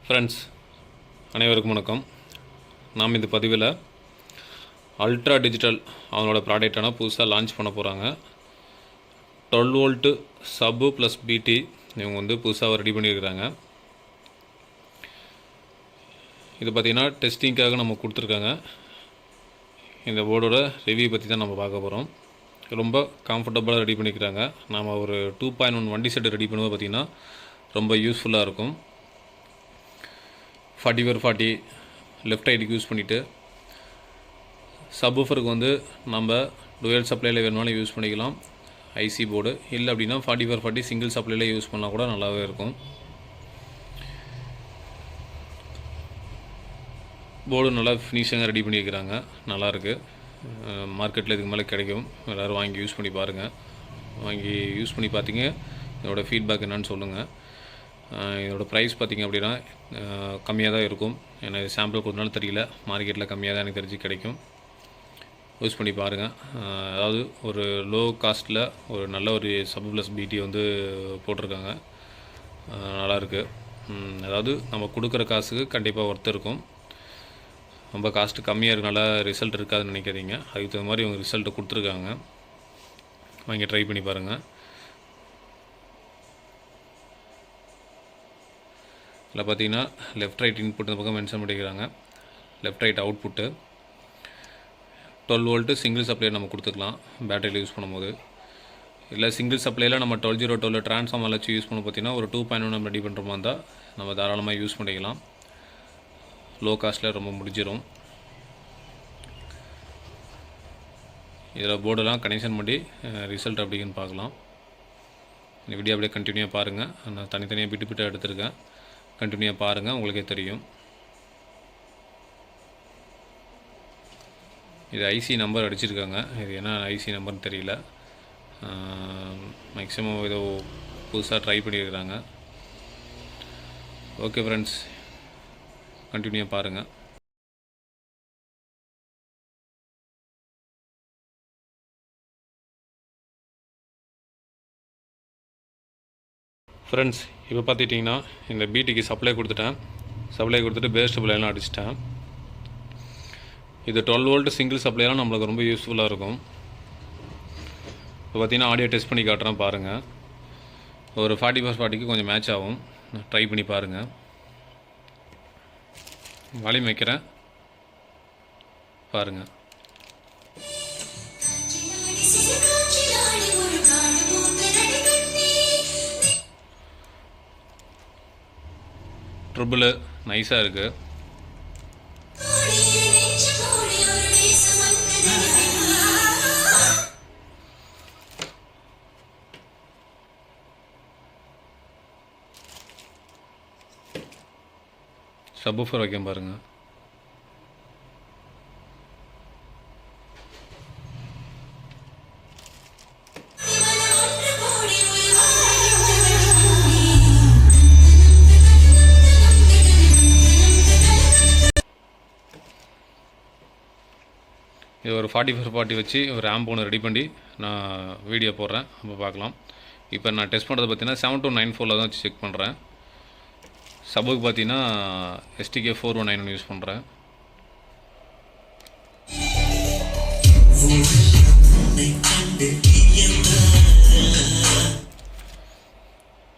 Friends அனைவருக்கும் வணக்கம். நாம் இந்த பதிவில் அல்ட்ரா டிஜிட்டல் அவங்களோட ப்ராடக்டான புதுசாக லான்ச் பண்ண போகிறாங்க. 12 வோல்ட்டு சப்பு ப்ளஸ் பிடி இவங்க வந்து புதுசாக ரெடி பண்ணியிருக்கிறாங்க. இது பார்த்திங்கன்னா டெஸ்டிங்காக நம்ம கொடுத்துருக்காங்க. இந்த போர்டோட ரிவ்யூ பற்றி தான் நம்ம பார்க்க போகிறோம். ரொம்ப கம்ஃபர்டபுளாக ரெடி பண்ணிக்கிறாங்க. நாம் ஒரு 2.1 வண்டி செட்டு ரெடி பண்ணும்போது பார்த்திங்கன்னா ரொம்ப யூஸ்ஃபுல்லாக இருக்கும். 40x40 லெஃப்ட் ரைட்டுக்கு யூஸ் பண்ணிவிட்டு சப்வூஃபருக்கு வந்து நம்ம டுவல் சப்ளையில் வேணுமாலும் யூஸ் பண்ணிக்கலாம். ஐசி போர்டு இல்லை அப்படின்னா 40x40 சிங்கிள் சப்ளையில் யூஸ் பண்ணால் கூட நல்லாவே இருக்கும். போர்டு நல்லா ஃபினிஷிங்காக ரெடி பண்ணியிருக்கிறாங்க. நல்லாயிருக்கு. மார்க்கெட்டில் இதுக்கு மேலே கிடைக்கும். எல்லோரும் வாங்கி யூஸ் பண்ணி பாருங்கள். வாங்கி யூஸ் பண்ணி பார்த்தீங்க இதோட ஃபீட்பேக் என்னன்னு சொல்லுங்கள். இதோட ப்ரைஸ் பார்த்திங்க அப்படின்னா கம்மியாக தான் இருக்கும். ஏன்னா இது சாம்பிள் கொடுத்தனாலும் தெரியல, மார்க்கெட்டில் கம்மியாக தான் எனக்கு தெரிஞ்சு கிடைக்கும். யூஸ் பண்ணி பாருங்கள். அதாவது ஒரு லோ காஸ்ட்டில் ஒரு நல்ல ஒரு சப் ப்ளஸ் பிடி வந்து போட்டிருக்காங்க. நல்லாயிருக்கு. அதாவது நம்ம கொடுக்குற காசுக்கு கண்டிப்பாக ஒர்த்து இருக்கும். ரொம்ப காஸ்ட்டு கம்மியாக இருக்கனால ரிசல்ட் இருக்காதுன்னு நினைக்காதீங்க. அதுக்கு தகுந்த மாதிரி இவங்க ரிசல்ட்டு கொடுத்துருக்காங்க. வாங்கி ட்ரை பண்ணி பாருங்கள். இதில் பார்த்தீங்கன்னா லெஃப்ட் ரைட் இன்புட் இந்த பக்கம் மென்ஷன் பண்ணிக்கிறாங்க. Left right output 12 volt single supply நம்ம கொடுத்துக்கலாம் பேட்டரியில் யூஸ் பண்ணும்போது. இல்லை சிங்கிள் சப்ளையில் நம்ம 12 ட்ரான்ஸ்ஃபார்மர் வச்சு யூஸ் பண்ண பார்த்தீங்கன்னா ஒரு 2.1 நம்ம ரெடி பண்ணுற மாதிரி இருந்தால் நம்ம தாராளமாக யூஸ் பண்ணிக்கலாம். லோ காஸ்ட்டில் ரொம்ப முடிஞ்சிடும். இதில் போர்டெல்லாம் கனெக்ஷன் பண்ணி ரிசல்ட் அப்படிங்கன்னு பார்க்கலாம். இந்த வீடியோ அப்படியே கண்டினியூவாக பாருங்கள். நான் தனித்தனியாக பிட்டு எடுத்திருக்கேன். கண்டினியூவாக பாருங்கள், உங்களுக்கே தெரியும். இது ஐசி நம்பர் அடிச்சிருக்காங்க. இது என்ன ஐசி நம்பர்னு தெரியல. மேக்ஸிமம் ஏதோ புதுசாக ட்ரை பண்ணியிருக்கிறாங்க. ஓகே ஃப்ரெண்ட்ஸ், கண்டினியூவாக பாருங்கள். ஃப்ரெண்ட்ஸ், இப்போ பார்த்துட்டிங்கன்னா இந்த பிடிக்கு சப்ளை கொடுத்துட்டு பேஸ் சப்ளைலாம் அடிச்சிட்டேன். இது 12 வோல்ட்டு சிங்கிள் சப்ளைலாம் நம்மளுக்கு ரொம்ப யூஸ்ஃபுல்லாக இருக்கும். இப்போ பார்த்திங்கன்னா ஆடியோ டெஸ்ட் பண்ணி காட்டுறேன் பாருங்கள். ஒரு 40x40க்கு கொஞ்சம் மேட்ச் ஆகும். ட்ரை பண்ணி பாருங்கள். வால்யூம் வைக்கிறேன் பாருங்கள். ட்ரிபிள் நைஸாக இருக்குது. சப்வூஃபர் வைக்க பாருங்கள். இது ஒரு 40x40 வச்சு ஒரு ஆம்ப் ஒன்று ரெடி பண்ணி நான் வீடியோ போடுறேன், அப்போ பார்க்கலாம். இப்போ நான் டெஸ்ட் பண்ணுறது பார்த்தீங்கன்னா 7294 தான் வச்சு செக் பண்ணுறேன். சபுக்கு பார்த்தீங்கன்னா STK 4191 யூஸ் பண்ணுறேன்.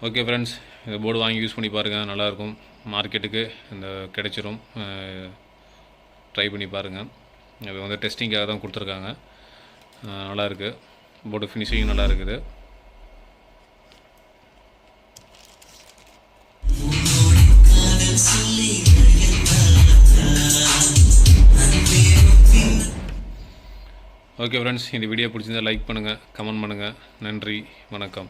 ஓகே ஃப்ரெண்ட்ஸ், இந்த போர்டு வாங்கி யூஸ் பண்ணி பாருங்கள். நல்லாயிருக்கும். மார்க்கெட்டுக்கு இந்த கிடைச்சிரும். ட்ரை பண்ணி பாருங்கள். இது வந்து டெஸ்டிங்காக தான் கொடுத்துருக்காங்க. நல்லாயிருக்கு. போர்டு ஃபினிஷிங் நல்லா இருக்குது. ஓகே ஃப்ரெண்ட்ஸ், இந்த வீடியோ பிடிச்சிருந்தால் லைக் பண்ணுங்கள், கமெண்ட் பண்ணுங்கள். நன்றி, வணக்கம்.